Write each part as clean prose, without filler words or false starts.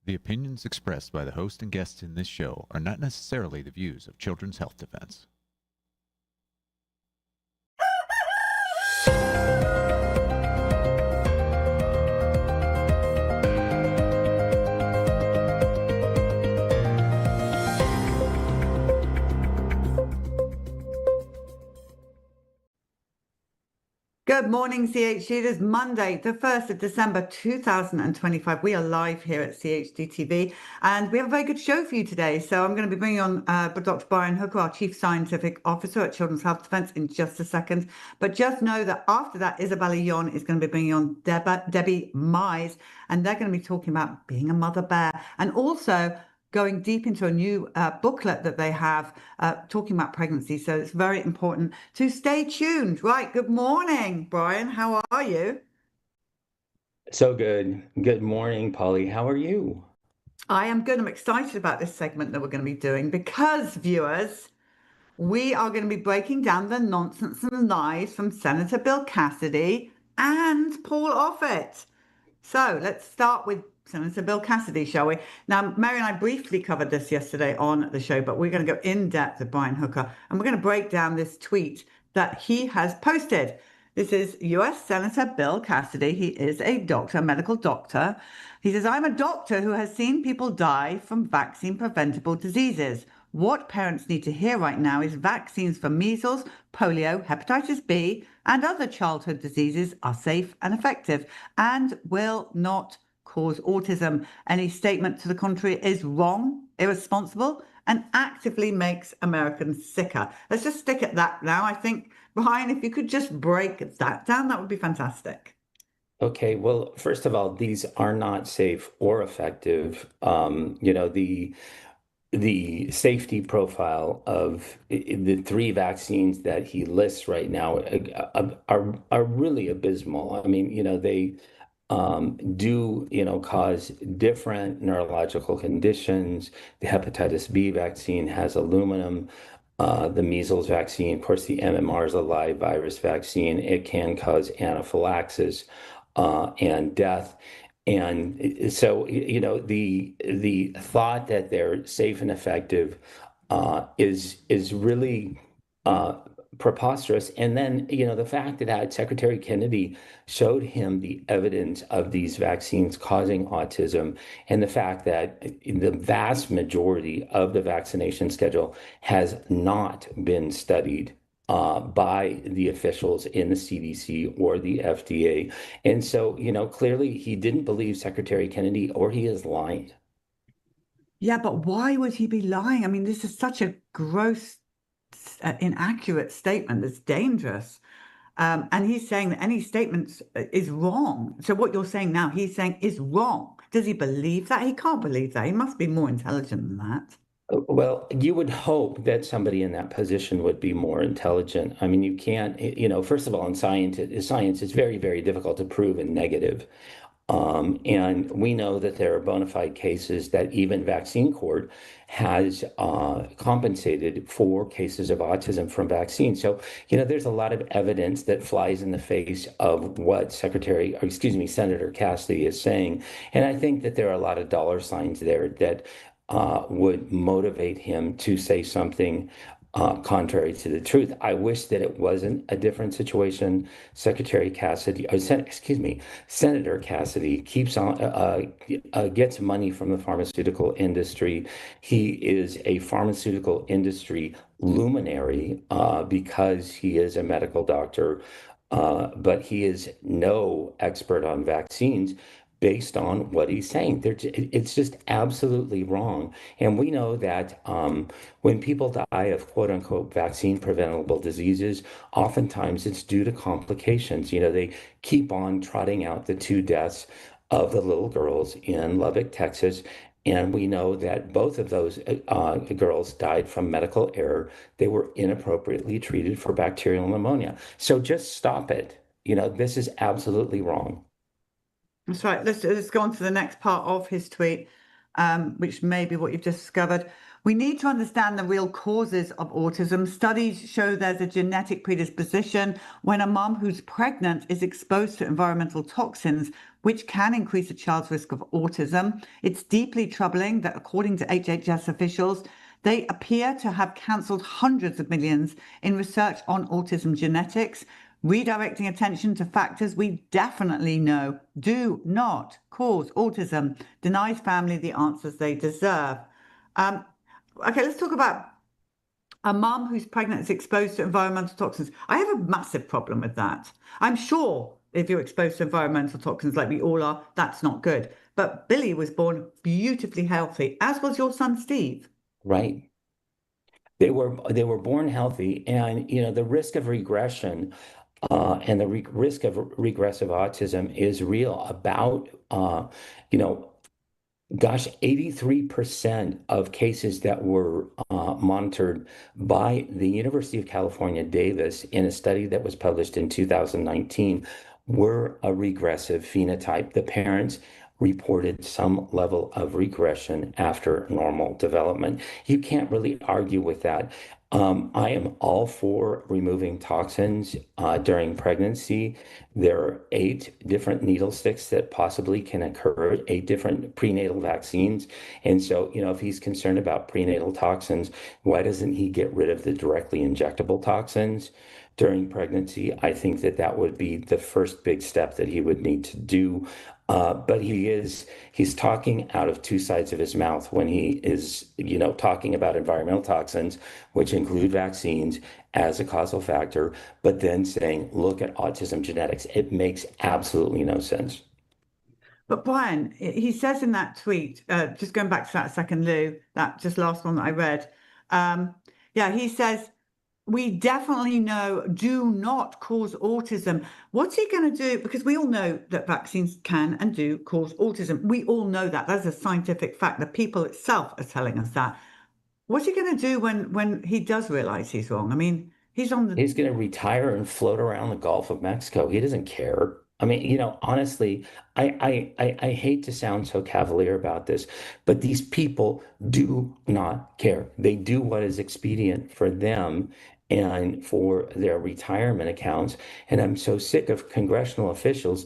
The opinions expressed by the host and guests in this show are not necessarily the views of Children's Health Defense. Good morning, CHD. It is Monday, the 1st of December, 2025. We are live here at CHD TV, and we have a very good show for you today. So I'm going to be bringing on Dr. Brian Hooker, our Chief Scientific Officer at Children's Health Defense, in just a second. But just know that after that, Isabella Yon is going to be bringing on Debbie Mize, and they're going to be talking about being a mother bear, and also going deep into a new booklet that they have talking about pregnancy. So it's very important to stay tuned. Right. Good morning, Brian. How are you? So good. Good morning, Polly. How are you? I am good. I'm excited about this segment that we're going to be doing because, viewers, we are going to be breaking down the nonsense and lies from Senator Bill Cassidy and Paul Offit. So let's start with Senator Bill Cassidy, shall we? Now, Mary and I briefly covered this yesterday on the show, but we're going to go in depth with Brian Hooker, and we're going to break down this tweet that he has posted. This is US Senator Bill Cassidy. He is a doctor, a medical doctor. He says, I'm a doctor who has seen people die from vaccine preventable diseases. What parents need to hear right now is vaccines for measles, polio, hepatitis B, and other childhood diseases are safe and effective and will not cause autism. Any statement to the contrary is wrong, irresponsible, and actively makes Americans sicker. Let's just stick at that now. I think, Ryan, if you could just break that down, that would be fantastic. Okay, well, first of all, these are not safe or effective. The safety profile of the three vaccines that he lists right now are really abysmal. I mean, they do, cause different neurological conditions. The hepatitis B vaccine has aluminum. The measles vaccine, of course, the MMR is a live virus vaccine. It can cause anaphylaxis and death. And so, the thought that they're safe and effective is really preposterous. And then, the fact that Secretary Kennedy showed him the evidence of these vaccines causing autism, and the fact that the vast majority of the vaccination schedule has not been studied by the officials in the CDC or the FDA. And so, clearly he didn't believe Secretary Kennedy, or he is lying. Yeah, but why would he be lying? I mean, this is such a gross, inaccurate statement that's dangerous. And he's saying that any statement is wrong. So what you're saying now, he's saying is wrong. Does he believe that? He can't believe that. He must be more intelligent than that. Well, you would hope that somebody in that position would be more intelligent. I mean, you can't, first of all, in science, it's very, very difficult to prove a negative. And we know that there are bona fide cases that even vaccine court has compensated for cases of autism from vaccines. So, there's a lot of evidence that flies in the face of what Senator Cassidy is saying. And I think that there are a lot of dollar signs there that would motivate him to say something contrary to the truth. I wish that it wasn't a different situation. Senator Cassidy keeps on gets money from the pharmaceutical industry. He is a pharmaceutical industry luminary because he is a medical doctor, but he is no expert on vaccines. Based on what he's saying, it's just absolutely wrong. And we know that when people die of quote unquote vaccine preventable diseases, oftentimes it's due to complications. They keep on trotting out the two deaths of the little girls in Lubbock, Texas. And we know that both of those girls died from medical error. They were inappropriately treated for bacterial pneumonia. So just stop it. This is absolutely wrong. That's right. Let's go on to the next part of his tweet, which may be what you've just discovered. We need to understand the real causes of autism. Studies show there's a genetic predisposition when a mom who's pregnant is exposed to environmental toxins, which can increase a child's risk of autism. It's deeply troubling that, according to HHS officials, they appear to have cancelled hundreds of millions in research on autism genetics, redirecting attention to factors we definitely know do not cause autism, denies family the answers they deserve. Um, Okay, let's talk about a mum who's pregnant is exposed to environmental toxins. I have a massive problem with that. I'm sure if you're exposed to environmental toxins like we all are, that's not good. But Billy was born beautifully healthy, as was your son Steve. Right. They were born healthy, and the risk of regression and the risk of regressive autism is real. About you know Gosh, 83% of cases that were monitored by the University of California, Davis, in a study that was published in 2019 were a regressive phenotype. The parents reported some level of regression after normal development. You can't really argue with that. I am all for removing toxins during pregnancy. There are 8 different needle sticks that possibly can occur, 8 different prenatal vaccines. And so, if he's concerned about prenatal toxins, why doesn't he get rid of the directly injectable toxins during pregnancy? I think that that would be the first big step that he would need to do. But he's talking out of two sides of his mouth when he is, talking about environmental toxins, which include vaccines as a causal factor, but then saying, look at autism genetics. It makes absolutely no sense. But Brian, he says in that tweet, just going back to that second, Lou, that just last one that I read, yeah, he says, we definitely know do not cause autism. What's he going to do? Because we all know that vaccines can and do cause autism. We all know that. That's a scientific fact. The people itself are telling us that. What's he going to do when he does realize he's wrong? I mean, he's on the. He's going to retire and float around the Gulf of Mexico. He doesn't care. I mean, honestly, I hate to sound so cavalier about this, but these people do not care. They do what is expedient for them and for their retirement accounts. And I'm so sick of congressional officials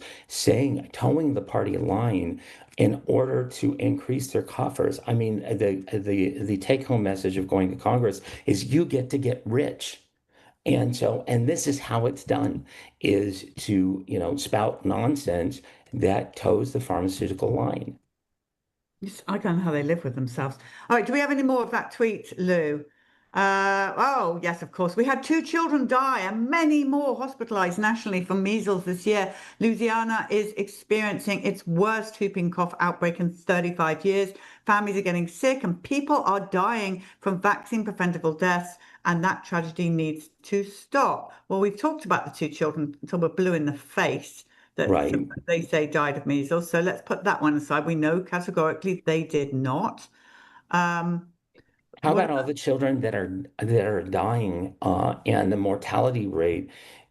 towing the party line in order to increase their coffers. I mean, the take-home message of going to Congress is you get rich. And this is how it's done, is to, spout nonsense that toes the pharmaceutical line. I don't know how they live with themselves. All right, do we have any more of that tweet, Lou? Oh, yes, of course. We had 2 children die and many more hospitalized nationally from measles this year. Louisiana is experiencing its worst whooping cough outbreak in 35 years. Families are getting sick and people are dying from vaccine preventable deaths, and that tragedy needs to stop. Well, we've talked about the 2 children until we're blue in the face that Right. they say died of measles. So let's put that one aside. We know categorically they did not. Um, How what about all the children that are dying, and the mortality rate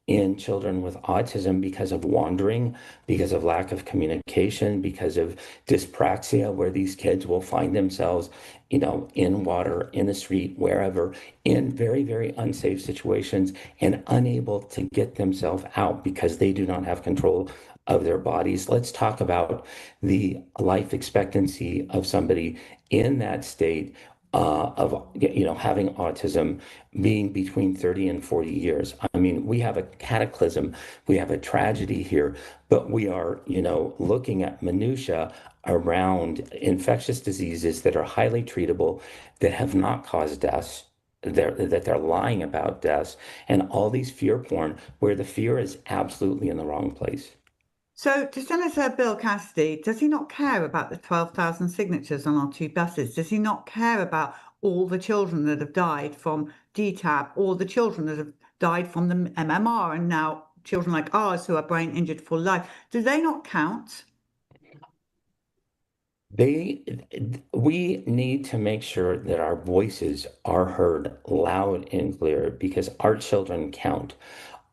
in children with autism because of wandering, because of lack of communication, because of dyspraxia, where these kids will find themselves, in water, in the street, wherever, in very, very unsafe situations and unable to get themselves out because they do not have control of their bodies. Let's talk about the life expectancy of somebody in that state of having autism being between 30 and 40 years. I mean, we have a cataclysm, we have a tragedy here, but we are, looking at minutia around infectious diseases that are highly treatable, that have not caused deaths. That they're lying about deaths, and all these fear porn, where the fear is absolutely in the wrong place. So, to Senator Bill Cassidy, does he not care about the 12,000 signatures on our 2 buses? Does he not care about all the children that have died from DTaP, all the children that have died from the MMR, and now children like ours who are brain injured for life? Do they not count? They, we need to make sure that our voices are heard loud and clear because our children count.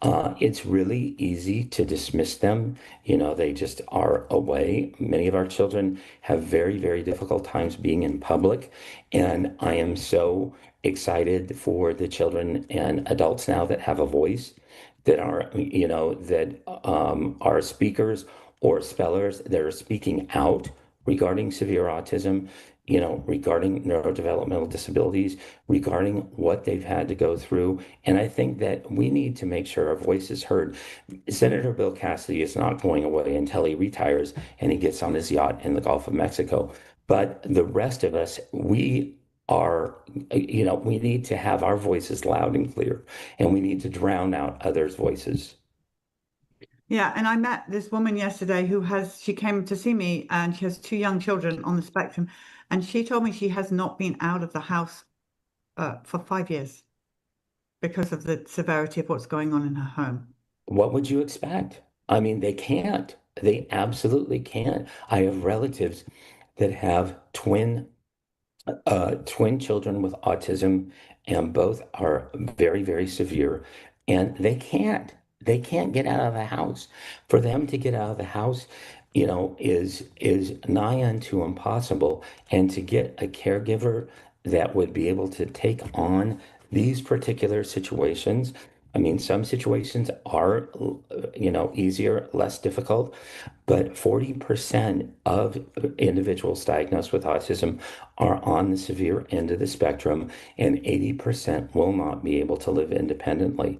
It's really easy to dismiss them. They just are away. Many of our children have very, very difficult times being in public. And I am so excited for the children and adults now that have a voice, that are speakers or spellers that are speaking out regarding severe autism, regarding neurodevelopmental disabilities, regarding what they've had to go through. And I think that we need to make sure our voice is heard. Senator Bill Cassidy is not going away until he retires and he gets on his yacht in the Gulf of Mexico. But the rest of us, we need to have our voices loud and clear, and we need to drown out others' voices. Yeah, and I met this woman yesterday she came to see me, and she has two young children on the spectrum, and she told me she has not been out of the house for 5 years because of the severity of what's going on in her home. What would you expect? I mean, they can't. They absolutely can't. I have relatives that have twin children with autism, and both are very, very severe, and they can't get out of the house. For them to get out of the house, is nigh unto impossible. And to get a caregiver that would be able to take on these particular situations. I mean, some situations are, easier, less difficult, but 40% of individuals diagnosed with autism are on the severe end of the spectrum, and 80% will not be able to live independently.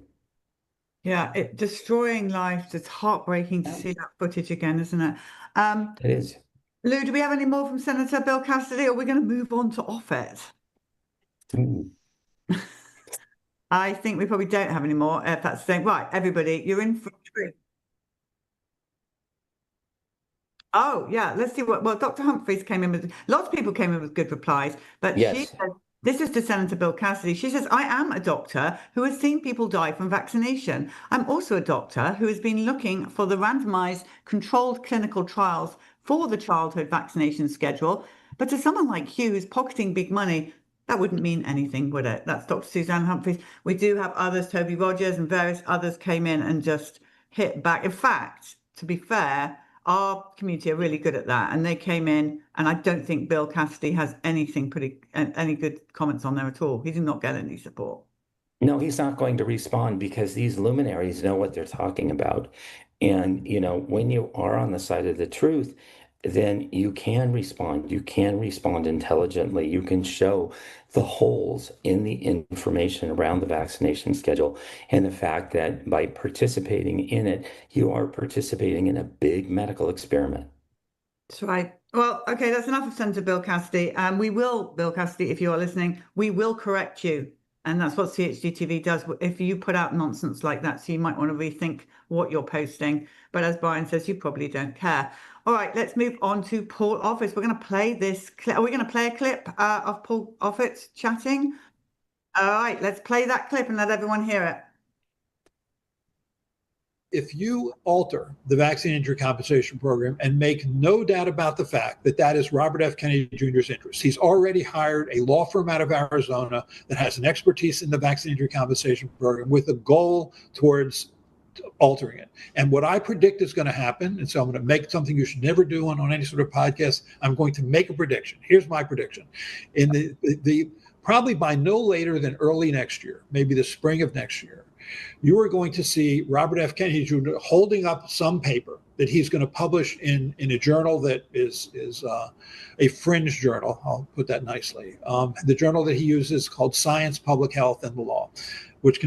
Yeah, destroying lives. It's heartbreaking to Yeah, see that footage again, isn't it? Um, it is. Lou, do we have any more from Senator Bill Cassidy, or are we going to move on to Offit? Ooh. I think we probably don't have any more, if that's the same. Right, everybody, you're in for a treat. Oh, yeah, let's see well, Dr. Humphreys came in with, lots of people came in with good replies, but she Yes. says, this is to Senator Bill Cassidy. She says, I am a doctor who has seen people die from vaccination. I'm also a doctor who has been looking for the randomized controlled clinical trials for the childhood vaccination schedule. But to someone like you who's pocketing big money, that wouldn't mean anything, would it? That's Dr. Suzanne Humphreys. We do have others, Toby Rogers and various others came in and just hit back. In fact, to be fair, our community are really good at that, and they came in, and I don't think Bill Cassidy has any good comments on there at all. He did not get any support. No, he's not going to respond because these luminaries know what they're talking about. And, when you are on the side of the truth, then you can respond. You can respond intelligently. You can show the holes in the information around the vaccination schedule, and the fact that by participating in it, you are participating in a big medical experiment. That's right. Well, okay, that's enough of Senator Bill Cassidy. We will, Bill Cassidy, if you are listening, we will correct you. And that's what CHDTV does. If you put out nonsense like that, so you might want to rethink what you're posting. But as Brian says, you probably don't care. All right, let's move on to Paul Offit. We're going to play this clip. Are we going to play a clip of Paul Offit chatting? All right, let's play that clip and let everyone hear it. If you alter the vaccine injury compensation program and make no doubt about the fact that that is Robert F. Kennedy Jr.'s interest, he's already hired a law firm out of Arizona that has an expertise in the vaccine injury compensation program with a goal towards altering it. And what I predict is going to happen, and so I'm going to make something you should never do on any sort of podcast. I'm going to make a prediction. Here's my prediction. In the probably by no later than early next year, maybe the spring of next year, you are going to see Robert F. Kennedy Jr. holding up some paper that he's going to publish in a journal that is a fringe journal. I'll put that nicely. The journal that he uses is called Science, Public Health, and the Law, which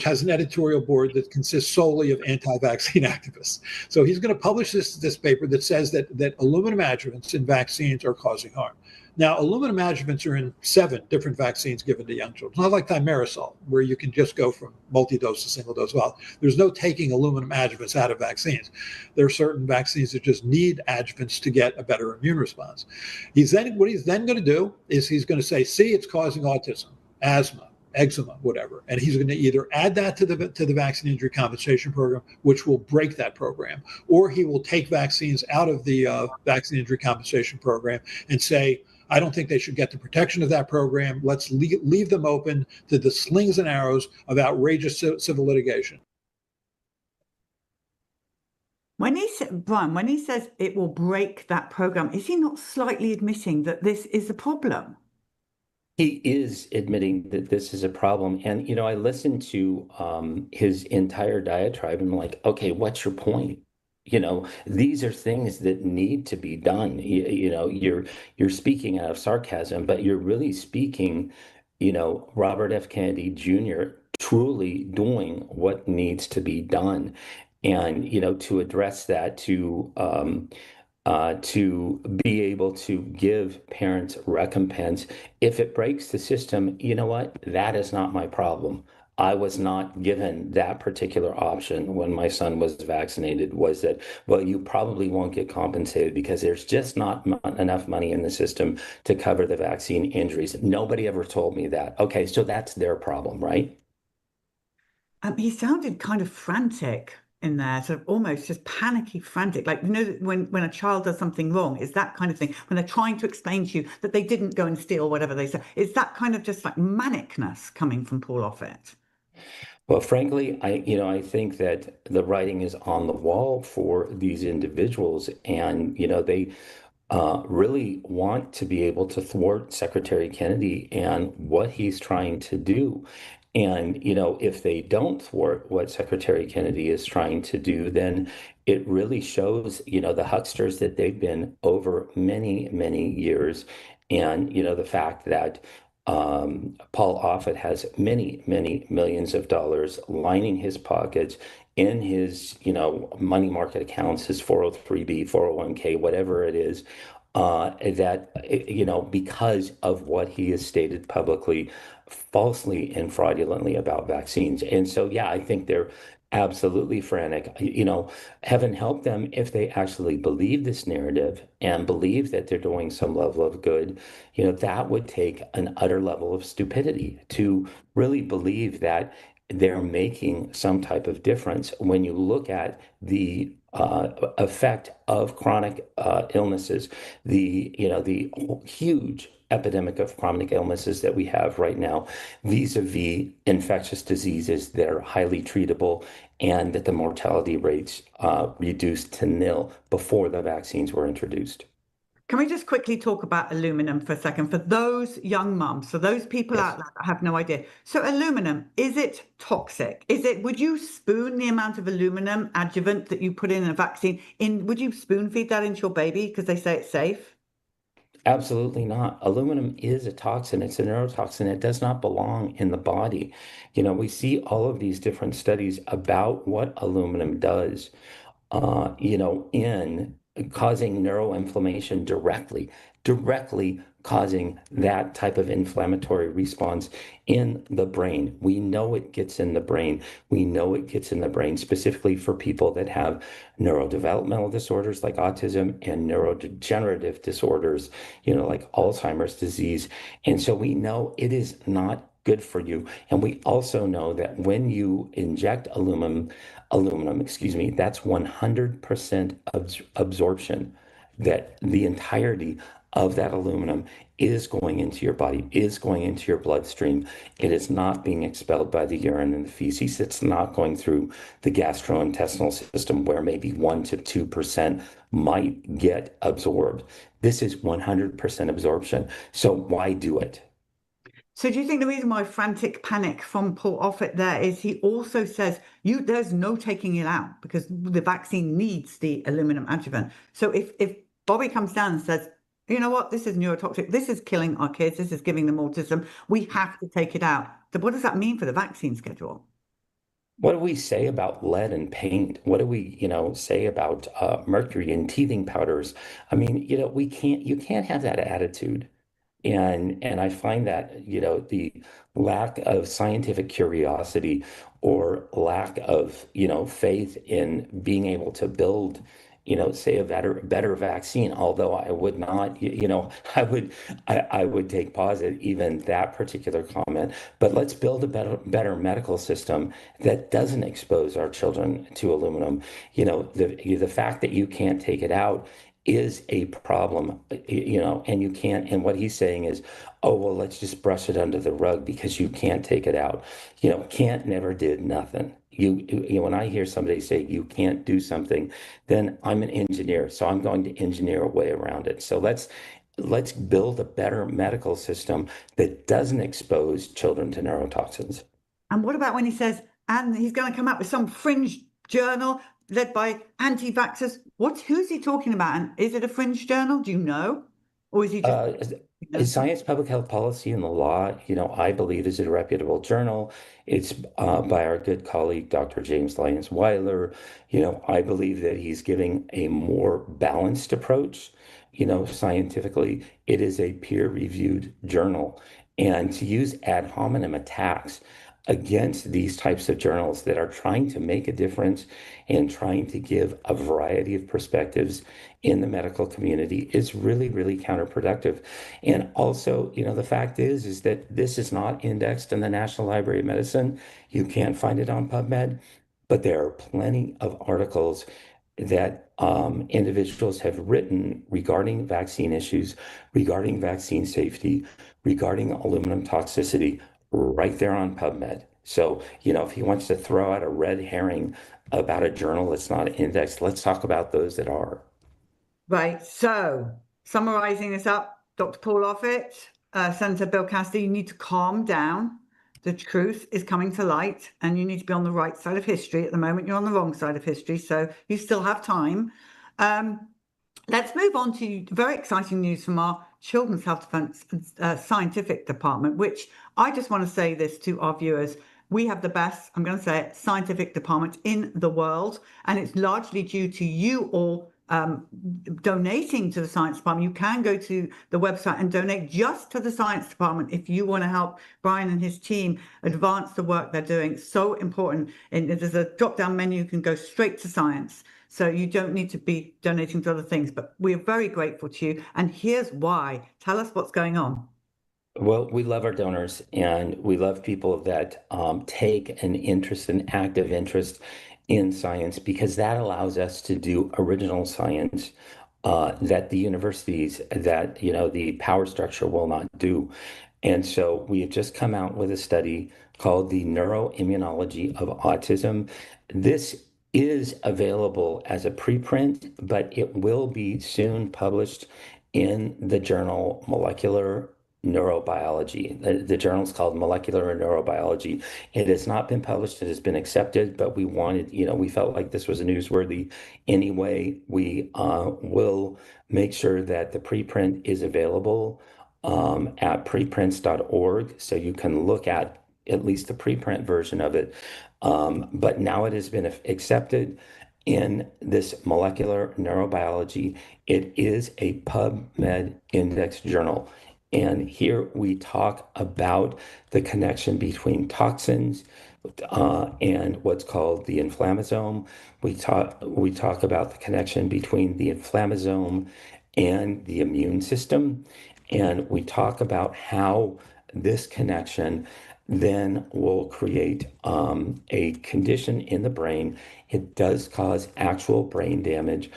has an editorial board that consists solely of anti-vaccine activists. So he's going to publish this paper that says that aluminum adjuvants in vaccines are causing harm. Now, aluminum adjuvants are in 7 different vaccines given to young children. Not like thimerosal, where you can just go from multi-dose to single dose. Well, there's no taking aluminum adjuvants out of vaccines. There are certain vaccines that just need adjuvants to get a better immune response. What he's then going to do is he's going to say, see, it's causing autism, asthma, eczema, whatever. And he's going to either add that to the vaccine injury compensation program, which will break that program, or he will take vaccines out of the vaccine injury compensation program and say, I don't think they should get the protection of that program. Let's leave them open to the slings and arrows of outrageous civil litigation. Brian, when he says it will break that program, is he not slightly admitting that this is a problem? He is admitting that this is a problem. And, I listened to his entire diatribe and I'm like, okay, what's your point? These are things that need to be done. You're speaking out of sarcasm, but you're really speaking, Robert F. Kennedy Jr. truly doing what needs to be done. And, to address that, to be able to give parents recompense. If it breaks the system, you know what? That is not my problem. I was not given that particular option when my son was vaccinated, was that, well, you probably won't get compensated because there's just not enough money in the system to cover the vaccine injuries. Nobody ever told me that. Okay, so that's their problem, right? He sounded kind of frantic in there, sort of almost just panicky frantic. Like, when a child does something wrong, is that kind of thing. When they're trying to explain to you that they didn't go and steal whatever they said, is that kind of just like manicness coming from Paul Offit? Well, frankly, I think that the writing is on the wall for these individuals, and they really want to be able to thwart Secretary Kennedy and what he's trying to do. And, if they don't thwart what Secretary Kennedy is trying to do, then it really shows, the hucksters that they've been over many, many years. And, the fact that Paul Offit has many, many millions of dollars lining his pockets in his, money market accounts, his 403b, 401k, whatever it is, that, because of what he has stated publicly, falsely and fraudulently about vaccines. And so, yeah, I think they're absolutely frantic. Heaven help them if they actually believe this narrative and believe that they're doing some level of good. That would take an utter level of stupidity to really believe that they're making some type of difference. When you look at the effect of chronic illnesses, the huge epidemic of chronic illnesses that we have right now, vis-a-vis infectious diseases that are highly treatable, and that the mortality rates reduced to nil before the vaccines were introduced. Can we just quickly talk about aluminum for a second for those young mums, for those people Yes. out there that have no idea? So aluminum, is it toxic? Would you spoon the amount of aluminum adjuvant that you put in a vaccine would you spoon feed that into your baby because they say it's safe? Absolutely not. Aluminum is a toxin. It's a neurotoxin. It does not belong in the body. We see all of these different studies about what aluminum does, in causing neuroinflammation directly causing that type of inflammatory response in the brain. We know it gets in the brain. We know it gets in the brain specifically for people that have neurodevelopmental disorders like autism and neurodegenerative disorders, like Alzheimer's disease. And so we know it is not good for you. And we also know that when you inject aluminum, excuse me, that's 100% absorption, that the entirety of that aluminum is going into your body, is going into your bloodstream. It is not being expelled by the urine and the feces. It's not going through the gastrointestinal system where maybe 1 to 2% might get absorbed. This is 100% absorption. So why do it? So do you think the reason why frantic panic from Paul Offit there is he also says there's no taking it out because the vaccine needs the aluminum adjuvant. So if Bobby comes down and says, you know what, this is neurotoxic, this is killing our kids, this is giving them autism, we have to take it out. So what does that mean for the vaccine schedule? What do we say about lead and paint? What do we, say about mercury and teething powders? I mean, you can't have that attitude. And I find that, the lack of scientific curiosity or lack of, faith in being able to build, say a better vaccine, although I would not, I would take pause at even that particular comment. But let's build a better medical system that doesn't expose our children to aluminum. The fact that you can't take it out is a problem, and you can't, and what he's saying is, oh, well, let's just brush it under the rug because you can't take it out. Can't never did nothing. When I hear somebody say you can't do something, then I'm an engineer, so I'm going to engineer a way around it. So let's build a better medical system that doesn't expose children to neurotoxins. And what about when he says, and he's going to come out with some fringe journal led by anti-vaxxers? Who's he talking about? And is it a fringe journal? Do you know? Or is he just... Science, Public Health Policy, and the Law, I believe is a reputable journal. It's by our good colleague, Dr. James Lyons Weiler. I believe that he's giving a more balanced approach. Scientifically, it is a peer-reviewed journal. And to use ad hominem attacks against these types of journals that are trying to make a difference and trying to give a variety of perspectives in the medical community is really, really counterproductive. And also, the fact is that this is not indexed in the National Library of Medicine. You can't find it on PubMed, but there are plenty of articles that individuals have written regarding vaccine issues, regarding vaccine safety, regarding aluminum toxicity, right there on PubMed. So, if he wants to throw out a red herring about a journal that's not indexed, let's talk about those that are. Right. So, summarizing this up, Dr. Paul Offit, Senator Bill Cassidy, you need to calm down. The truth is coming to light, and you need to be on the right side of history. At the moment, you're on the wrong side of history, so you still have time. Let's move on to very exciting news from our Children's Health Defense Scientific Department, which I just want to say this to our viewers. We have the best, I'm going to say it, scientific department in the world, and it's largely due to you all donating to the science department. You can go to the website and donate just to the science department if you want to help Brian and his team advance the work they're doing. It's so important. And there's a drop-down menu, you can go straight to science. So you don't need to be donating to other things, but we're very grateful to you. And here's why. Tell us what's going on. Well, we love our donors, and we love people that take an interest, an active interest in science, because that allows us to do original science that the universities, that the power structure will not do. And so we have just come out with a study called the Neuroimmunology of Autism. This is available as a preprint, but it will be soon published in the journal Molecular Neurobiology. The journal is called Molecular Neurobiology. It has not been published, it has been accepted, but we wanted, we felt like this was newsworthy anyway. We will make sure that the preprint is available at preprints.org, so you can look at least the preprint version of it. But now it has been accepted in this Molecular Neurobiology. It is a PubMed indexed journal. And here we talk about the connection between toxins and what's called the inflammasome. We talk about the connection between the inflammasome and the immune system. And we talk about how this connection then will create a condition in the brain. It does cause actual brain damage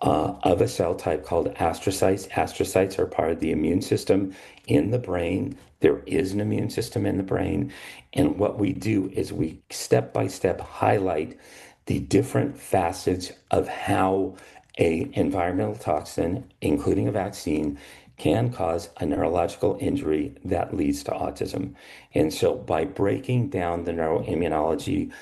of a cell type called astrocytes. Astrocytes are part of the immune system in the brain. There is an immune system in the brain. And what we do is we step by step highlight the different facets of how an environmental toxin, including a vaccine, can cause a neurological injury that leads to autism. And so by breaking down the neuroimmunology,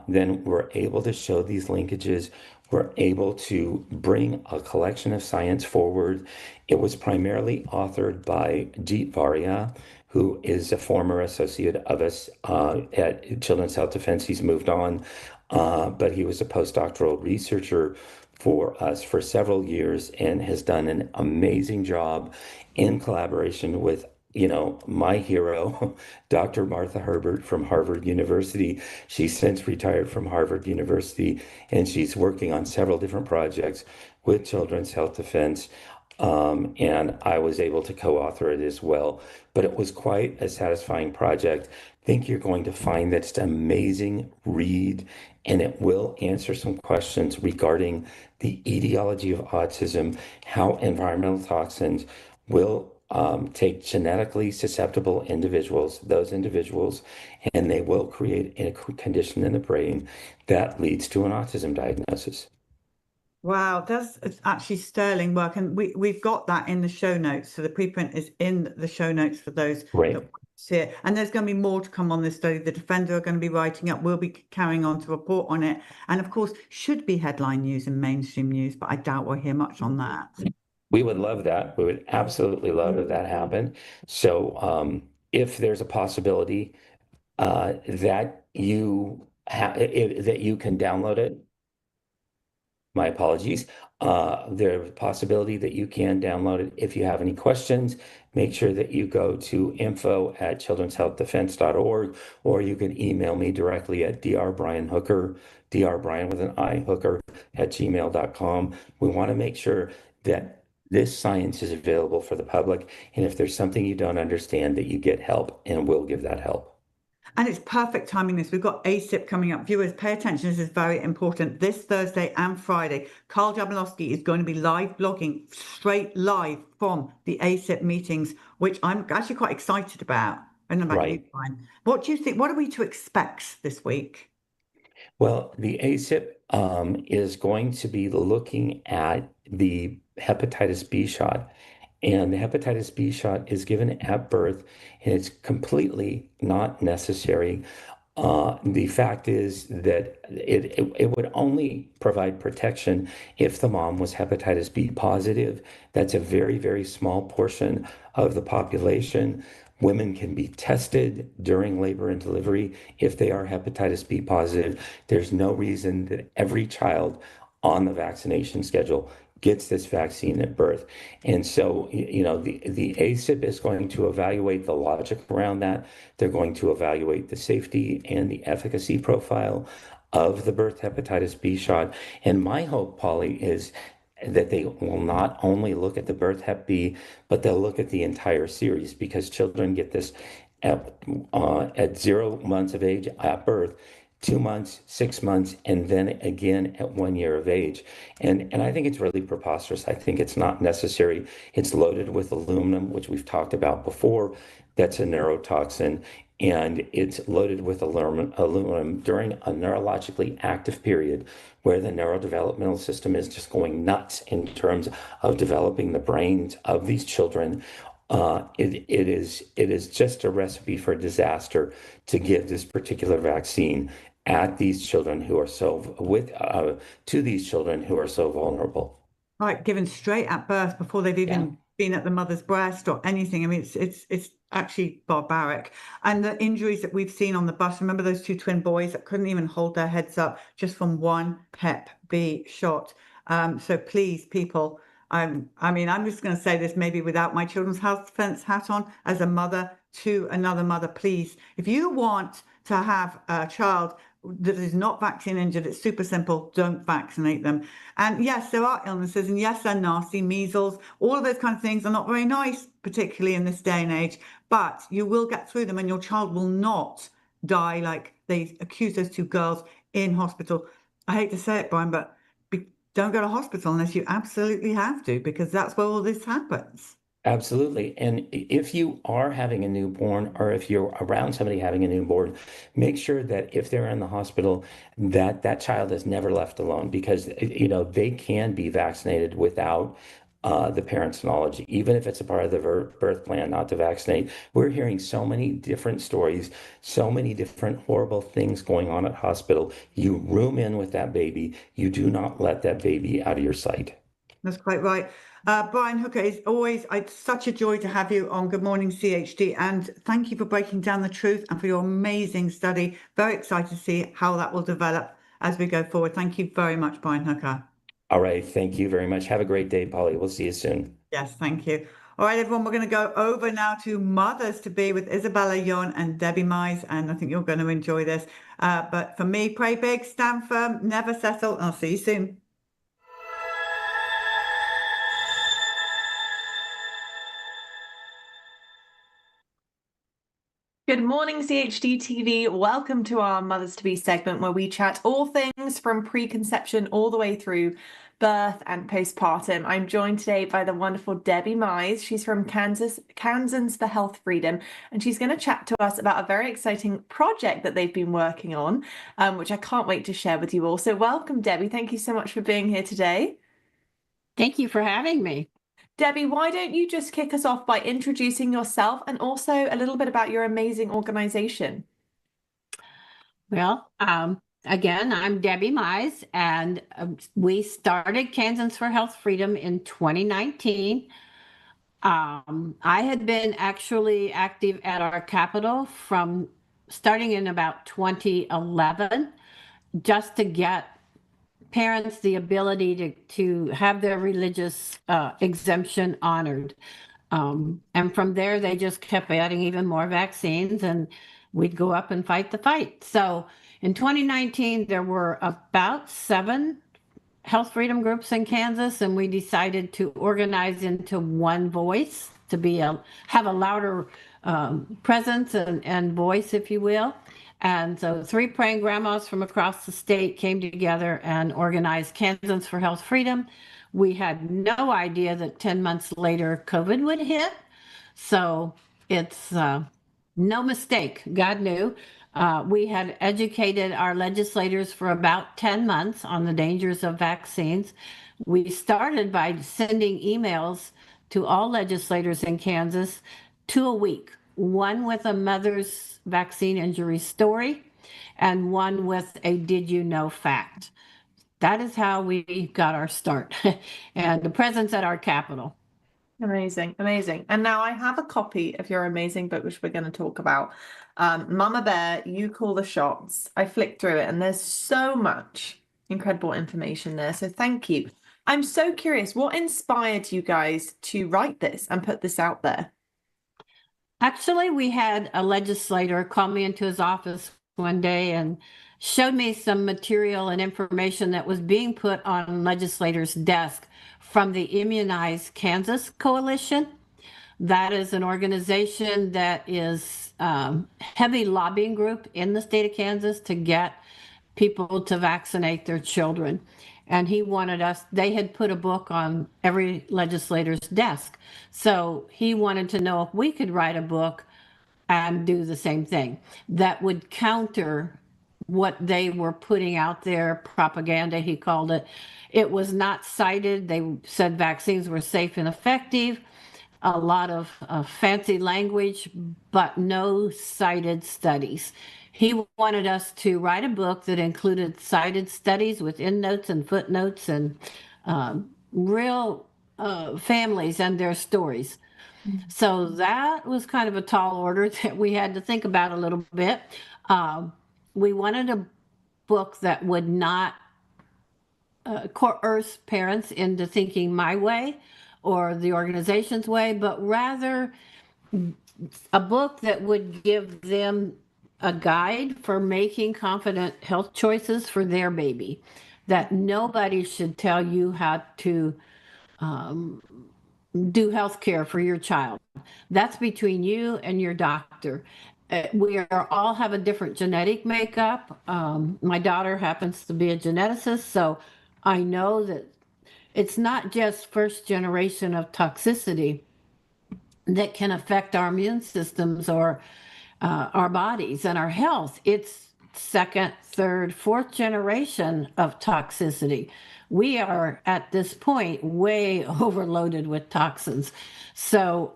then we're able to show these linkages. We're able to bring a collection of science forward. It was primarily authored by Jeet Varia, who is a former associate of us at Children's Health Defense. He's moved on, but he was a postdoctoral researcher for us for several years and has done an amazing job in collaboration with my hero, Dr. Martha Herbert from Harvard University. She's since retired from Harvard University, and she's working on several different projects with Children's Health Defense And I was able to co-author it as well. But it was quite a satisfying project. I think you're going to find that it's an amazing read, and it will answer some questions regarding the etiology of autism, how environmental toxins will take genetically susceptible individuals, those individuals, and they will create a condition in the brain that leads to an autism diagnosis. Wow, it's actually sterling work, and we've got that in the show notes. So the preprint is in the show notes for those Great. that want to see it. And there's going to be more to come on this study. The Defender are going to be writing up. We'll be carrying on to report on it, and of course, should be headline news in mainstream news. But I doubt we'll hear much on that. We would love that. We would absolutely love if that happened. So if there's a possibility that that you can download it, my apologies. There's a possibility that you can download it. If you have any questions, make sure that you go to info@childrenshealthdefense.org, or you can email me directly at drbrianhooker, drbrian with an I, hooker @gmail.com. We want to make sure that this science is available for the public. And if there's something you don't understand, that you get help, and we'll give that help. And it's perfect timing this. We've got ASIP coming up. Viewers, pay attention. This is very important. This Thursday and Friday, Carl Jablonowski is going to be live blogging, straight live from the ASIP meetings, which I'm actually quite excited about. I don't know about you, Brian. What do you think? What are we to expect this week? Well, the ASIP is going to be looking at the hepatitis B shot. And the hepatitis B shot is given at birth, and it's completely not necessary. The fact is that it would only provide protection if the mom was hepatitis B positive. That's a very, very small portion of the population. Women can be tested during labor and delivery if they are hepatitis B positive. There's no reason that every child on the vaccination schedule gets this vaccine at birth. And so, the ASIP is going to evaluate the logic around that. They're going to evaluate the safety and the efficacy profile of the birth hepatitis B shot. And my hope, Polly, is that they will not only look at the birth hep B, but they'll look at the entire series, because children get this at 0 months of age at birth, 2 months, 6 months, and then again at 1 year of age. And I think it's really preposterous. I think it's not necessary. It's loaded with aluminum, which we've talked about before. That's a neurotoxin. And it's loaded with aluminum during a neurologically active period where the neurodevelopmental system is just going nuts in terms of developing the brains of these children. It is just a recipe for disaster to give this particular vaccine at these children who are to these children who are so vulnerable. Right, given straight at birth before they've even been at the mother's breast or anything. I mean, it's actually barbaric. And the injuries that we've seen on the bus, remember those 2 twin boys that couldn't even hold their heads up just from one Hep B shot. So please, people, I'm just going to say this maybe without my children's health defense hat on, as a mother to another mother, please, if you want to have a child that is not vaccine injured, it's super simple. Don't vaccinate them. And yes, there are illnesses, and yes, they're nasty. Measles, all of those kind of things are not very nice, particularly in this day and age, but you will get through them, and your child will not die like they accuse those 2 girls in hospital. I hate to say it, Brian, but don't go to hospital unless you absolutely have to, because that's where all this happens. Absolutely. And if you are having a newborn, or if you're around somebody having a newborn, make sure that if they're in the hospital, that child is never left alone, because they can be vaccinated without the parents' knowledge, even if it's a part of the birth plan not to vaccinate. We're hearing so many different stories, so many different horrible things going on at hospital. You room in with that baby. You do not let that baby out of your sight. That's quite right. Brian Hooker, it's such a joy to have you on Good Morning CHD, and thank you for breaking down the truth and for your amazing study. Very excited to see how that will develop as we go forward. Thank you very much, Brian Hooker. All right. Thank you very much. Have a great day, Polly. We'll see you soon. Yes, thank you. All right, everyone, we're going to go over now to Mothers to Be with Isabella Yon and Debbie Mize, and I think you're going to enjoy this. But for me, pray big, stand firm, never settle, and I'll see you soon. Good morning, Ph.D TV. Welcome to our Mothers to Be segment where we chat all things from preconception all the way through birth and postpartum. I'm joined today by the wonderful Debbie Mize. She's from Kansans for Health Freedom, and she's going to chat to us about a very exciting project that they've been working on, which I can't wait to share with you all. So welcome, Debbie. Thank you so much for being here today. Thank you for having me. Debbie, why don't you just kick us off by introducing yourself and also a little bit about your amazing organization? Well, again, I'm Debbie Mize, and we started Kansans for Health Freedom in 2019. I had been actually active at our Capitol from starting in about 2011, just to get parents the ability to have their religious exemption honored. And from there, they just kept adding even more vaccines, and we'd go up and fight the fight. So in 2019, there were about 7 health freedom groups in Kansas, and we decided to organize into one voice to have a louder presence and voice, if you will. And so 3 praying grandmas from across the state came together and organized Kansans for Health Freedom. We had no idea that 10 months later COVID would hit. So it's no mistake. God knew. We had educated our legislators for about 10 months on the dangers of vaccines. We started by sending emails to all legislators in Kansas, 2 a week, one with a mother's vaccine injury story and one with a did you know fact. That is how we got our start and the presence at our Capitol. Amazing, amazing. And now I have a copy of your amazing book, which we're going to talk about. Mama Bear, You Call the Shots. I flicked through it and there's so much incredible information there. So thank you. I'm so curious, what inspired you guys to write this and put this out there? Actually, we had a legislator call me into his office one day and showed me some material and information that was being put on legislators' desk from the Immunize Kansas Coalition. That is an organization that is heavy lobbying group in the state of Kansas to get people to vaccinate their children. And he wanted us, they had put a book on every legislator's desk. So he wanted to know if we could write a book and do the same thing that would counter what they were putting out there, propaganda, he called it. It was not cited. They said vaccines were safe and effective, a lot of fancy language, but no cited studies. He wanted us to write a book that included cited studies with endnotes and footnotes and real families and their stories. So that was kind of a tall order that we had to think about a little bit. We wanted a book that would not coerce parents into thinking my way or the organization's way, but rather a book that would give them a guide for making confident health choices for their baby, that nobody should tell you how to do health care for your child. That's between you and your doctor. We all have a different genetic makeup. My daughter happens to be a geneticist, so I know that it's not just first generation of toxicity that can affect our immune systems or our bodies and our health. It's second, third, fourth generation of toxicity. We are at this point way overloaded with toxins. So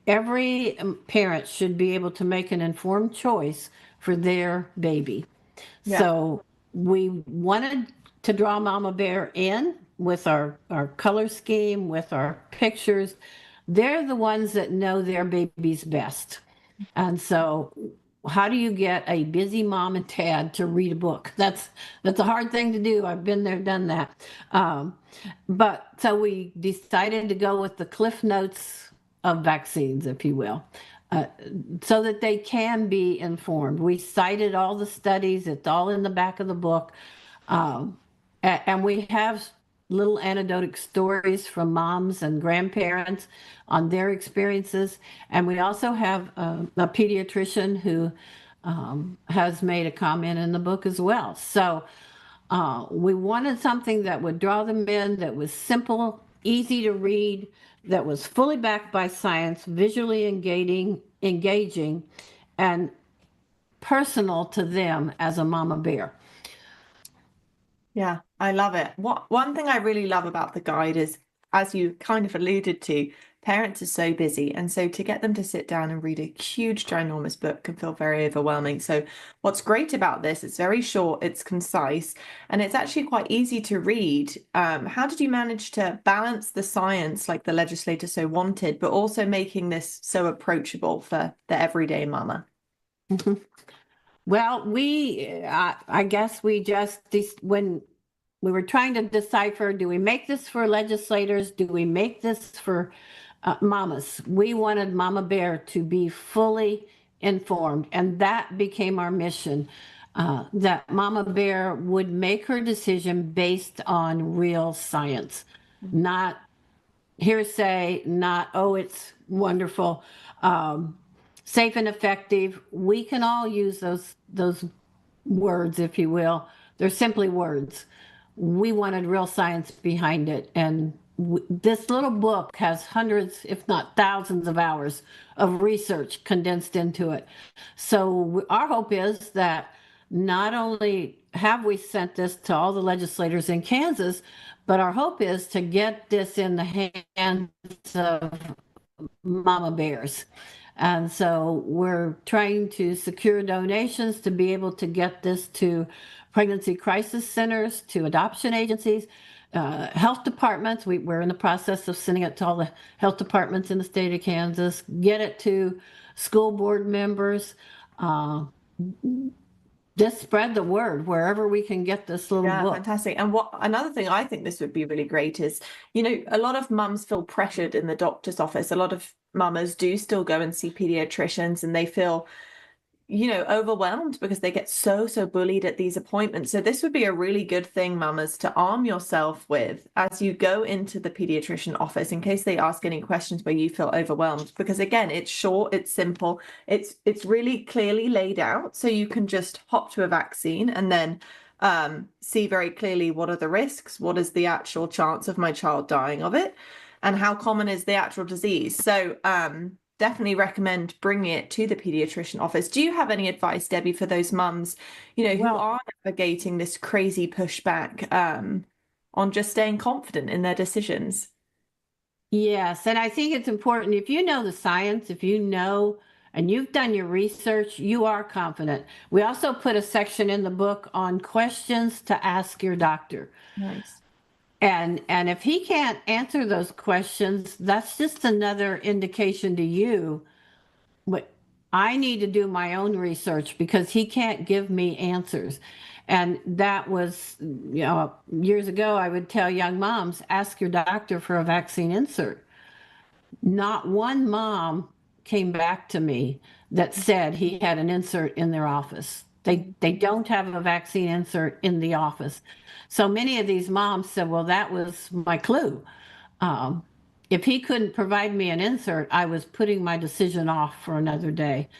every parent should be able to make an informed choice for their baby. Yeah. So we wanted to draw Mama Bear in with our color scheme, with our pictures. They're the ones that know their babies best. And so how do you get a busy mom and dad to read a book? That's a hard thing to do. I've been there, done that. But so we decided to go with the Cliff Notes of vaccines, if you will, so that they can be informed. We cited all the studies. It's all in the back of the book. And we have little anecdotal stories from moms and grandparents on their experiences. And we also have a pediatrician who has made a comment in the book as well. So we wanted something that would draw them in, that was simple, easy to read, that was fully backed by science, visually engaging, and personal to them as a mama bear. Yeah, I love it. One thing I really love about the guide is, as you kind of alluded to, parents are so busy, and so to get them to sit down and read a huge, ginormous book can feel very overwhelming. So what's great about this, it's very short, it's concise, and it's actually quite easy to read. How did you manage to balance the science like the legislator so wanted, but also making this so approachable for the everyday mama? Well, I guess when we were trying to decipher, do we make this for legislators? Do we make this for mamas? We wanted Mama Bear to be fully informed, and that became our mission, that Mama Bear would make her decision based on real science, not hearsay, not, oh, it's wonderful. Safe and effective. We can all use those words, if you will. They're simply words. We wanted real science behind it. And this little book has hundreds, if not thousands of hours of research condensed into it. So our hope is that not only have we sent this to all the legislators in Kansas, but our hope is to get this in the hands of mama bears. And so we're trying to secure donations to be able to get this to pregnancy crisis centers, to adoption agencies, health departments. We're in the process of sending it to all the health departments in the state of Kansas, get it to school board members. Just spread the word wherever we can get this little book. Fantastic. And another thing I think this would be really great is, a lot of mums feel pressured in the doctor's office. A lot of mamas do still go and see pediatricians, and they feel, overwhelmed because they get so bullied at these appointments. So this would be a really good thing, mamas, to arm yourself with as you go into the pediatrician office in case they ask any questions where you feel overwhelmed. Because again, it's short, it's simple, it's really clearly laid out, so you can just hop to a vaccine and then see very clearly what are the risks, what is the actual chance of my child dying of it, and how common is the actual disease. So definitely recommend bringing it to the pediatrician office. Do you have any advice, Debbie, for those mums, who are navigating this crazy pushback on just staying confident in their decisions? Yes, and I think it's important, if you know the science, if you know and you've done your research, you are confident. We also put a section in the book on questions to ask your doctor. Nice. And if he can't answer those questions, that's just another indication to you. But I need to do my own research because he can't give me answers. And that was, years ago, I would tell young moms, ask your doctor for a vaccine insert. Not one mom came back to me that said he had an insert in their office. They don't have a vaccine insert in the office. So many of these moms said, well, that was my clue. If he couldn't provide me an insert, I was putting my decision off for another day.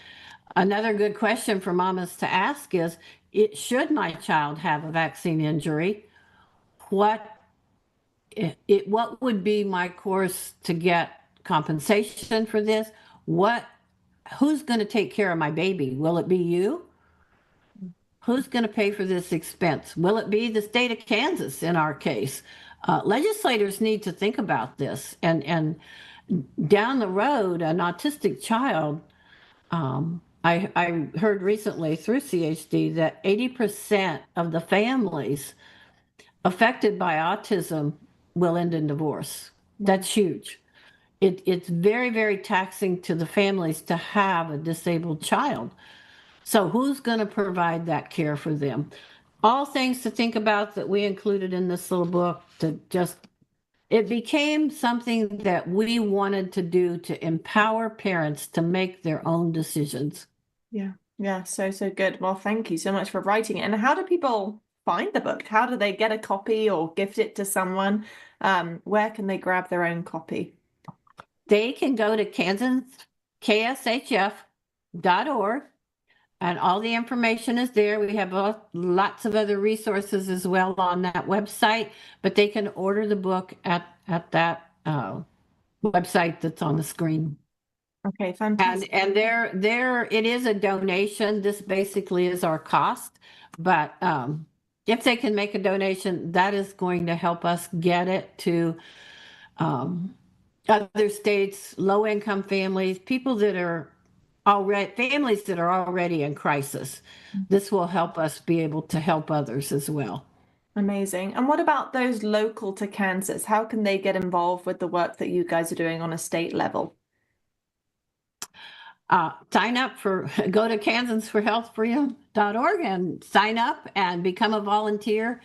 Another good question for mamas to ask is, should my child have a vaccine injury, what would be my course to get compensation for this? Who's going to take care of my baby? Will it be you? Who's going to pay for this expense? Will it be the state of Kansas in our case? Legislators need to think about this. And down the road, an autistic child, I heard recently through CHD that 80% of the families affected by autism will end in divorce. That's huge. It's very, very taxing to the families to have a disabled child. So who's going to provide that care for them? All things to think about that we included in this little book. It became something that we wanted to do to empower parents to make their own decisions. Yeah, so good. Well, thank you so much for writing it. And how do people find the book? How do they get a copy or gift it to someone? Where can they grab their own copy? They can go to KSHF.org, and all the information is there. We have lots of other resources as well on that website, but they can order the book at that website that's on the screen. Okay, fantastic. And there it is a donation. This basically is our cost, but if they can make a donation, that is going to help us get it to other states, low-income families, families that are already in crisis. This will help us be able to help others as well. Amazing. And what about those local to Kansas? How can they get involved with the work that you guys are doing on a state level? Sign up go to kansasforhealthfreedom.org and sign up and become a volunteer.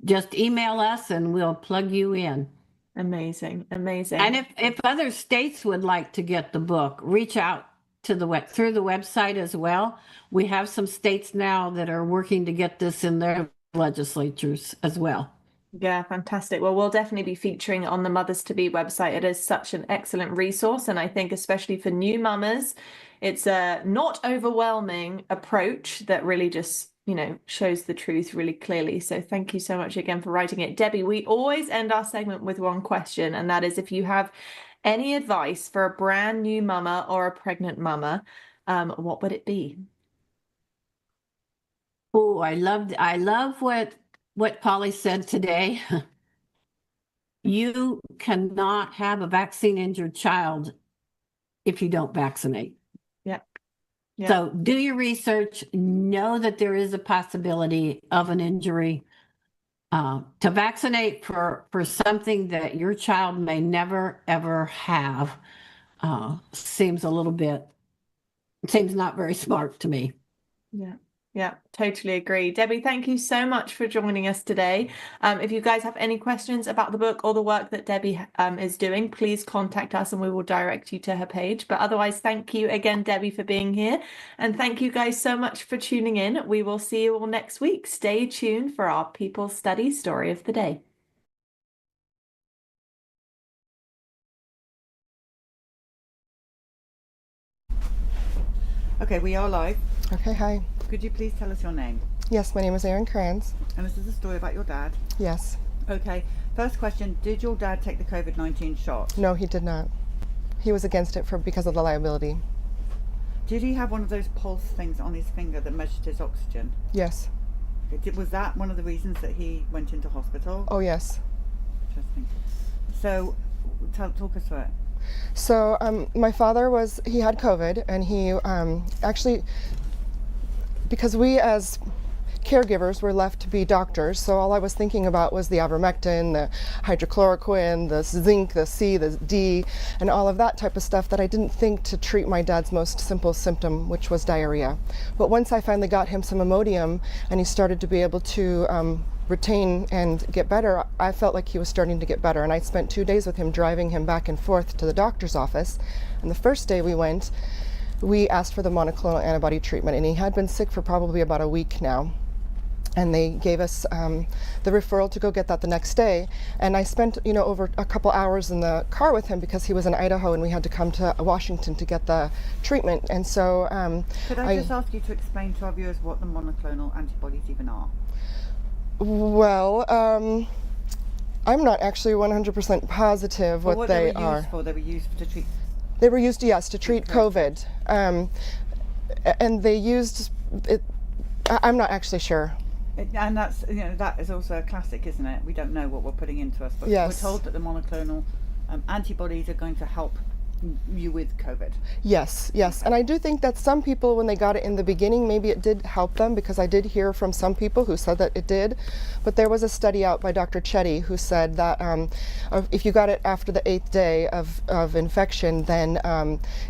Just email us and we'll plug you in. Amazing, amazing. And if other states would like to get the book, reach out to through the website as well. We have some states now that are working to get this in their legislatures as well. Yeah, fantastic. Well, we'll definitely be featuring it on the Mothers to Be website. It is such an excellent resource. And I think especially for new mamas, it's a not overwhelming approach that really just, shows the truth really clearly. So thank you so much again for writing it. Debbie, we always end our segment with one question, and that is if you have any advice for a brand new mama or a pregnant mama, what would it be? Oh, I love what Polly said today. You cannot have a vaccine injured child if you don't vaccinate. Yeah. Yeah. So do your research, know that there is a possibility of an injury. To vaccinate for something that your child may never, ever have seems not very smart to me. Yeah. Yeah, totally agree. Debbie, thank you so much for joining us today. If you guys have any questions about the book or the work that Debbie is doing, please contact us and we will direct you to her page. But otherwise, thank you again, Debbie, for being here. And thank you guys so much for tuning in. We will see you all next week. Stay tuned for our People Study Story of the Day. Okay, we are live. Okay, hi. Could you please tell us your name? Yes, my name is Erin Kranz. And this is a story about your dad. Yes. Okay, first question, did your dad take the COVID-19 shot? No, he did not. He was against it because of the liability. Did he have one of those pulse things on his finger that measured his oxygen? Yes. Okay, was that one of the reasons that he went into hospital? Oh, yes. Interesting. So, talk us through it. So my father he had COVID, and he actually, because we as caregivers were left to be doctors, so all I was thinking about was the ivermectin, the hydrochloroquine, the zinc, the C, the D, and all of that type of stuff that I didn't think to treat my dad's most simple symptom, which was diarrhea. But once I finally got him some Imodium and he started to be able to retain and get better, I felt like he was starting to get better, and I spent 2 days with him driving him back and forth to the doctor's office. And the first day we went, we asked for the monoclonal antibody treatment, and he had been sick for probably about a week now. And they gave us the referral to go get that the next day. And I spent, over a couple hours in the car with him because he was in Idaho and we had to come to Washington to get the treatment. And so could I just ask you to explain to our viewers what the monoclonal antibodies even are? Well, I'm not actually 100% positive what they are. Used for? They were used to treat. They were used, yes, to treat COVID. And they used it. I'm not actually sure. And that's, that is also a classic, isn't it? We don't know what we're putting into us, but yes. We're told that the monoclonal antibodies are going to help you with COVID. Yes, yes. And I do think that some people, when they got it in the beginning, maybe it did help them, because I did hear from some people who said that it did. But there was a study out by Dr. Chetty who said that if you got it after the 8th day of infection, then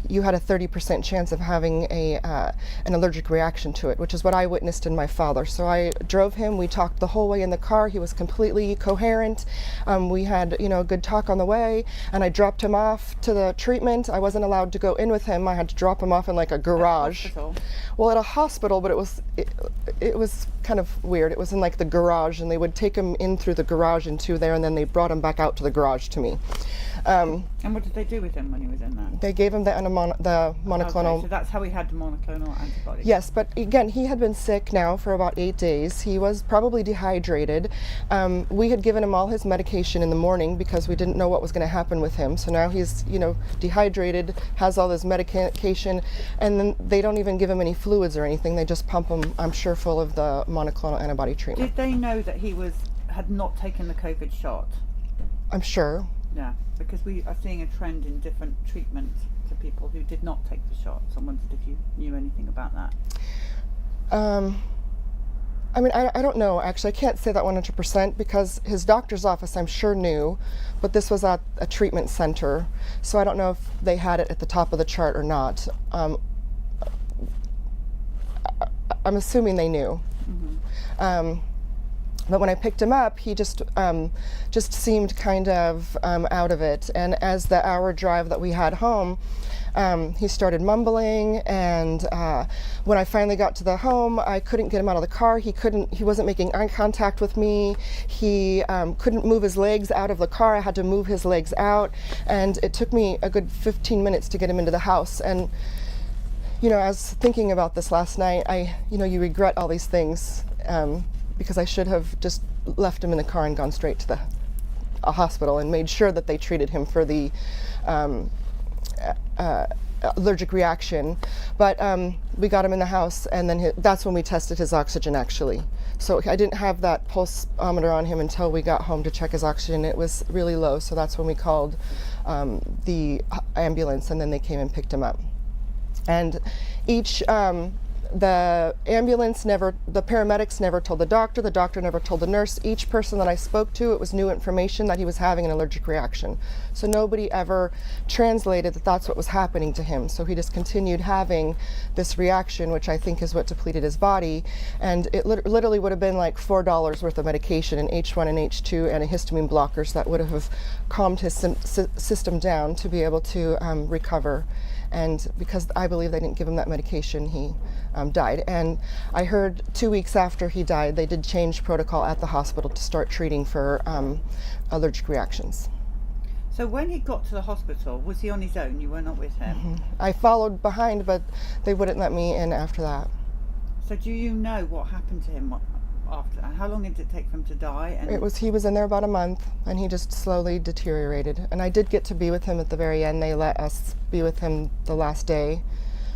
you had a 30% chance of having an allergic reaction to it, which is what I witnessed in my father. So I drove him. We talked the whole way in the car. He was completely coherent. We had, a good talk on the way, and I dropped him off to the treatment treatment. I wasn't allowed to go in with him. I had to drop him off in like a garage. Well, at a hospital, but it was kind of weird. It was in like the garage, and they would take him in through the garage into there, and then they brought him back out to the garage to me. And what did they do with him when he was in there? They gave him the monoclonal. Okay, so that's how he had the monoclonal antibodies. Yes, but again, he had been sick now for about 8 days. He was probably dehydrated. We had given him all his medication in the morning because we didn't know what was going to happen with him. So now he's, dehydrated, has all this medication, and then they don't even give him any fluids or anything. They just pump him, I'm sure, full of the monoclonal antibody treatment. Did they know that he had not taken the COVID shot? I'm sure. Yeah, because we are seeing a trend in different treatment to people who did not take the shots. I wondered if you knew anything about that. I mean, I don't know, actually. I can't say that 100% because his doctor's office, I'm sure, knew, but this was at a treatment center, so I don't know if they had it at the top of the chart or not. I'm assuming they knew. Mm-hmm. But when I picked him up, he just seemed kind of out of it. And as the hour drive that we had home, he started mumbling. And when I finally got to the home, I couldn't get him out of the car. He wasn't making eye contact with me. He couldn't move his legs out of the car. I had to move his legs out. And it took me a good 15 minutes to get him into the house. And I was thinking about this last night. You regret all these things. Because I should have just left him in the car and gone straight to a hospital and made sure that they treated him for the allergic reaction. But we got him in the house, and then that's when we tested his oxygen, actually. So I didn't have that pulsometer on him until we got home to check his oxygen. It was really low, so that's when we called the ambulance, and then they came and picked him up. And the paramedics never told the doctor never told the nurse. Each person that I spoke to, it was new information that he was having an allergic reaction. So nobody ever translated that that's what was happening to him. So he just continued having this reaction, which I think is what depleted his body. And it literally would have been like $4 worth of medication, an H1 and H2 and histamine blockers that would have calmed his system down to be able to recover. And because I believe they didn't give him that medication, he died. And I heard 2 weeks after he died, they did change protocol at the hospital to start treating for allergic reactions. So when he got to the hospital, was he on his own? You were not with him? Mm-hmm. I followed behind, but they wouldn't let me in after that. So do you know what happened to him after? How long did it take for him to die? And he was in there about a month, and he just slowly deteriorated. And I did get to be with him at the very end. They let us be with him the last day,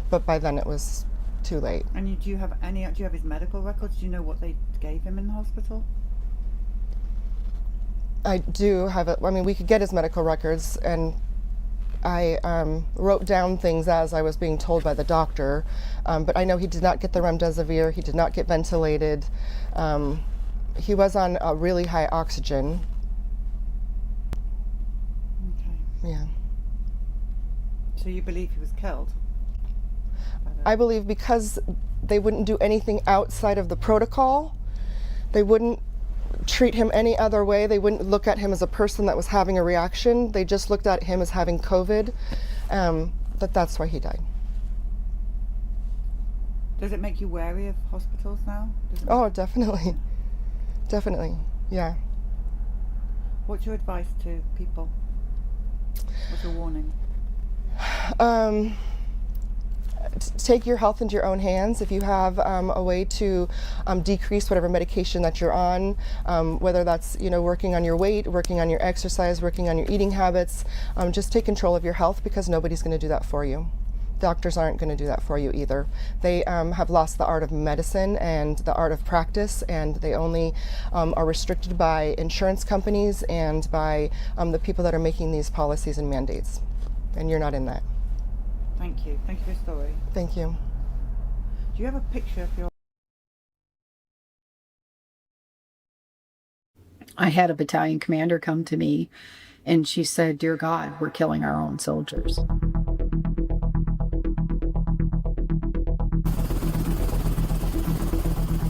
but by then it was too late. And do you have his medical records? Do you know what they gave him in the hospital? I do have it. I mean, we could get his medical records, and I wrote down things as I was being told by the doctor, but I know he did not get the remdesivir, he did not get ventilated, he was on a really high oxygen. Okay. Yeah. So you believe he was killed? I believe because they wouldn't do anything outside of the protocol, they wouldn't treat him any other way. They wouldn't look at him as a person that was having a reaction. They just looked at him as having COVID. That's why he died. Does it make you wary of hospitals now? Oh, definitely. Definitely, yeah. What's your advice to people? What's your warning? Take your health into your own hands. If you have a way to decrease whatever medication that you're on, whether that's working on your weight, working on your exercise, working on your eating habits, just take control of your health, because nobody's going to do that for you. Doctors aren't going to do that for you either. They have lost the art of medicine and the art of practice, and they only are restricted by insurance companies and by the people that are making these policies and mandates. And you're not in that. Thank you. Thank you for your story. Thank you. Do you have a picture of your... I had a battalion commander come to me, and she said, "Dear God, we're killing our own soldiers."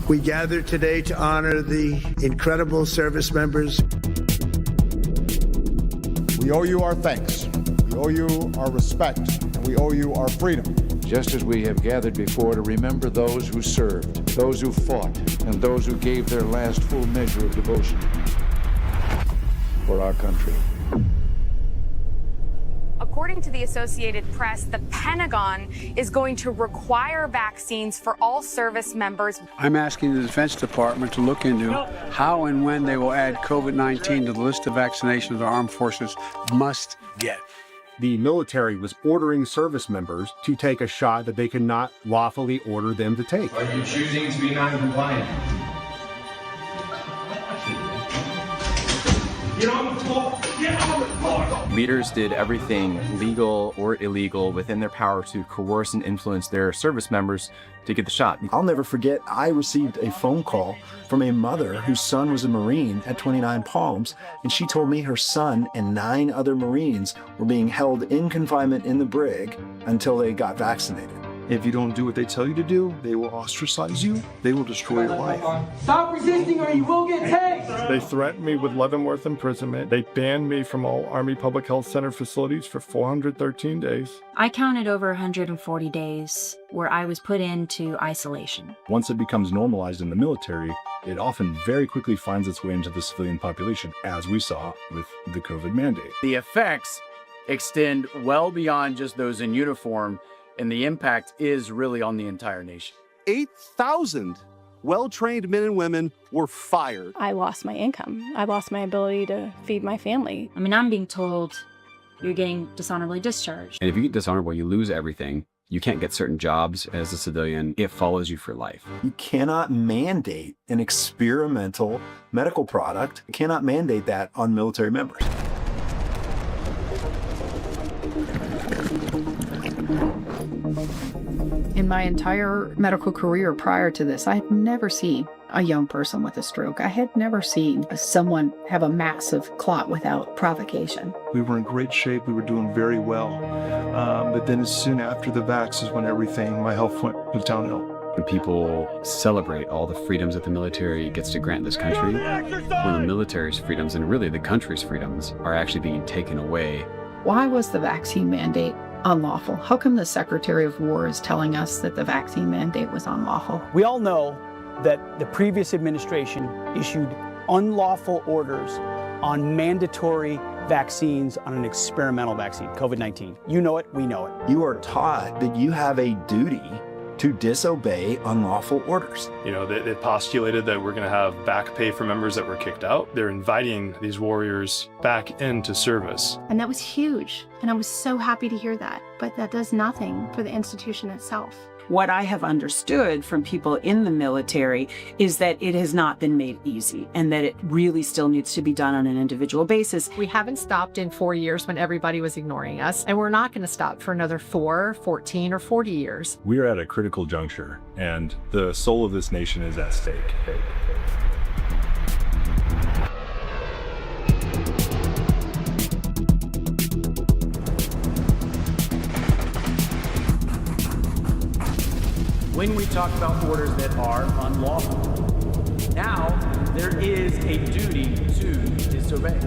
We gather today to honor the incredible service members. We owe you our thanks. We owe you our respect, and we owe you our freedom. Just as we have gathered before to remember those who served, those who fought, and those who gave their last full measure of devotion for our country. According to the Associated Press, the Pentagon is going to require vaccines for all service members. I'm asking the Defense Department to look into how and when they will add COVID-19 to the list of vaccinations the armed forces must get. The military was ordering service members to take a shot that they could not lawfully order them to take. Are you choosing to be non-compliant? Get on the floor! Get on the floor! Leaders did everything legal or illegal within their power to coerce and influence their service members to get the shot. I'll never forget, I received a phone call from a mother whose son was a Marine at 29 Palms, and she told me her son and 9 other Marines were being held in confinement in the brig until they got vaccinated. If you don't do what they tell you to do, they will ostracize you. They will destroy your life. Stop resisting or you will get tased! They threatened me with Leavenworth imprisonment. They banned me from all Army Public Health Center facilities for 413 days. I counted over 140 days where I was put into isolation. Once it becomes normalized in the military, it often very quickly finds its way into the civilian population, as we saw with the COVID mandate. The effects extend well beyond just those in uniform, and the impact is really on the entire nation. 8,000 well-trained men and women were fired. I lost my income. I lost my ability to feed my family. I mean, I'm being told you're getting dishonorably discharged. And if you get dishonorable, you lose everything. You can't get certain jobs as a civilian. It follows you for life. You cannot mandate an experimental medical product. You cannot mandate that on military members. In my entire medical career prior to this, I had never seen a young person with a stroke. I had never seen someone have a massive clot without provocation. We were in great shape. We were doing very well. But then as soon after the vax is when my health was downhill. When people celebrate all the freedoms that the military gets to grant this country, when the military's freedoms and really the country's freedoms are actually being taken away. Why was the vaccine mandate unlawful? How come the Secretary of War is telling us that the vaccine mandate was unlawful? We all know that the previous administration issued unlawful orders on mandatory vaccines on an experimental vaccine, COVID-19. You know it, we know it. You are taught that you have a duty to disobey unlawful orders. You know, they postulated that we're going to have back pay for members that were kicked out. They're inviting these warriors back into service. And that was huge. And I was so happy to hear that. But that does nothing for the institution itself. What I have understood from people in the military is that it has not been made easy and that it really still needs to be done on an individual basis. We haven't stopped in 4 years when everybody was ignoring us, and we're not going to stop for another 4, 14, or 40 years. We are at a critical juncture, and the soul of this nation is at stake. When we talk about orders that are unlawful, now there is a duty to disobey.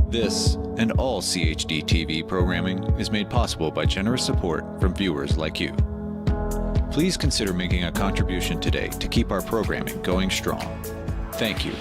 This and all CHD TV programming is made possible by generous support from viewers like you. Please consider making a contribution today to keep our programming going strong. Thank you.